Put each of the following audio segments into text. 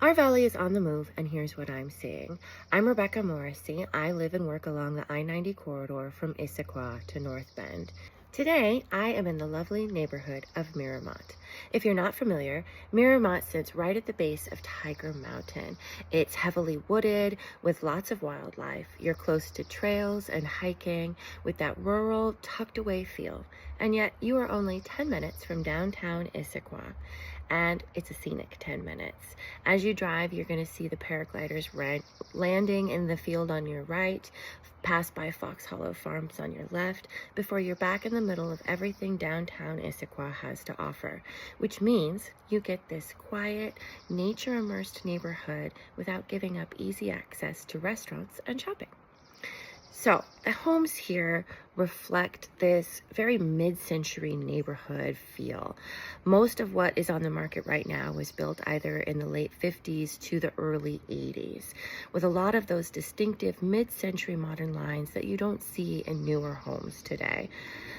Our valley is on the move, and here's what I'm seeing. I'm Rebecca Morrissey. I live and work along the I-90 corridor from Issaquah to North Bend. Today, I am in the lovely neighborhood of Mirrormont. If you're not familiar, Mirrormont sits right at the base of Tiger Mountain. It's heavily wooded with lots of wildlife. You're close to trails and hiking with that rural, tucked away feel. And yet, you are only 10 minutes from downtown Issaquah. And it's a scenic 10 minutes. As you drive, you're going to see the paragliders landing in the field on your right, pass by Fox Hollow Farms on your left, before you're back in the middle of everything downtown Issaquah has to offer, which means you get this quiet, nature-immersed neighborhood without giving up easy access to restaurants and shopping. So the homes here reflect this very mid-century neighborhood feel. Most of what is on the market right now was built either in the late 50s to the early 80s, with a lot of those distinctive mid-century modern lines that you don't see in newer homes today.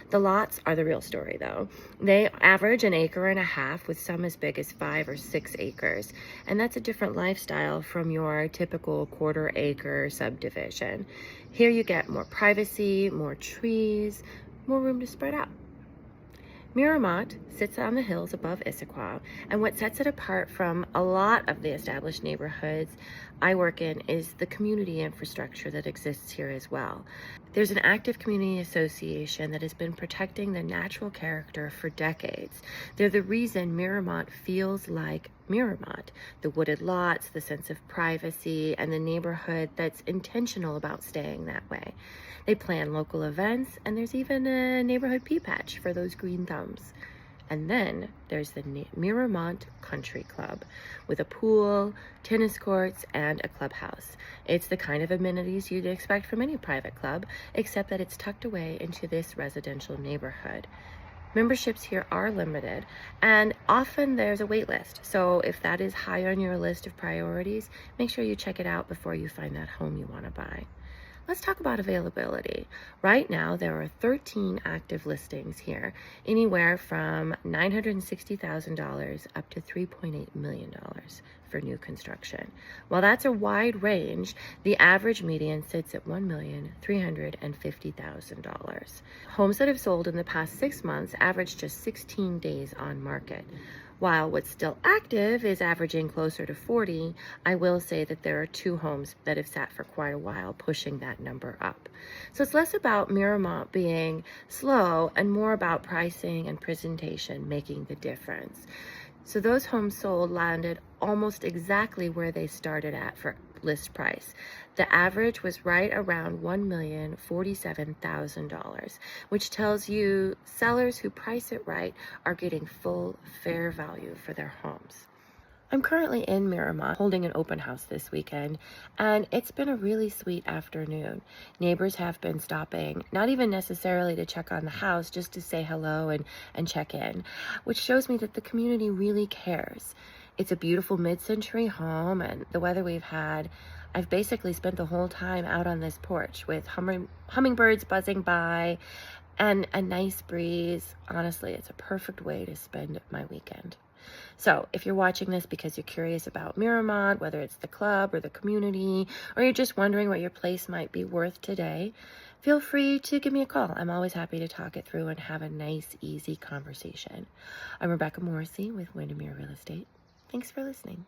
The lots are the real story, though. They average 1.5 acres, with some as big as 5 or 6 acres. And that's a different lifestyle from your typical 1/4 acre subdivision. Here you get more privacy, more trees, more room to spread out. Mirrormont sits on the hills above Issaquah, and what sets it apart from a lot of the established neighborhoods I work in is the community infrastructure that exists here as well. There's an active community association that has been protecting the natural character for decades. They're the reason Mirrormont feels like Mirrormont, the wooded lots, the sense of privacy, and the neighborhood that's intentional about staying that way. They plan local events, and there's even a neighborhood pea patch for those green thumbs. And then there's the Mirrormont Country Club with a pool, tennis courts, and a clubhouse. It's the kind of amenities you'd expect from any private club, except that it's tucked away into this residential neighborhood. Memberships here are limited, and often there's a wait list. So if that is high on your list of priorities, make sure you check it out before you find that home you want to buy. Let's talk about availability. Right now, there are 13 active listings here, anywhere from $960,000 up to $3.8 million for new construction. While that's a wide range, the average median sits at $1,350,000. Homes that have sold in the past 6 months average just 16 days on market. While what's still active is averaging closer to 40, I will say that there are 2 homes that have sat for quite a while, pushing that number up. So it's less about Mirrormont being slow and more about pricing and presentation making the difference. So those homes sold landed almost exactly where they started at for list price. The average was right around $1,047,000, which tells you sellers who price it right are getting full, fair value for their homes. I'm currently in Mirrormont holding an open house this weekend, and it's been a really sweet afternoon. Neighbors have been stopping, not even necessarily to check on the house, just to say hello and check in, which shows me that the community really cares. It's a beautiful mid-century home, and the weather we've had, I've basically spent the whole time out on this porch with hummingbirds buzzing by and a nice breeze. Honestly, it's a perfect way to spend my weekend. So if you're watching this because you're curious about Mirrormont, whether it's the club or the community, or you're just wondering what your place might be worth today, feel free to give me a call. I'm always happy to talk it through and have a nice, easy conversation. I'm Rebecca Morrissey with Windermere Real Estate. Thanks for listening.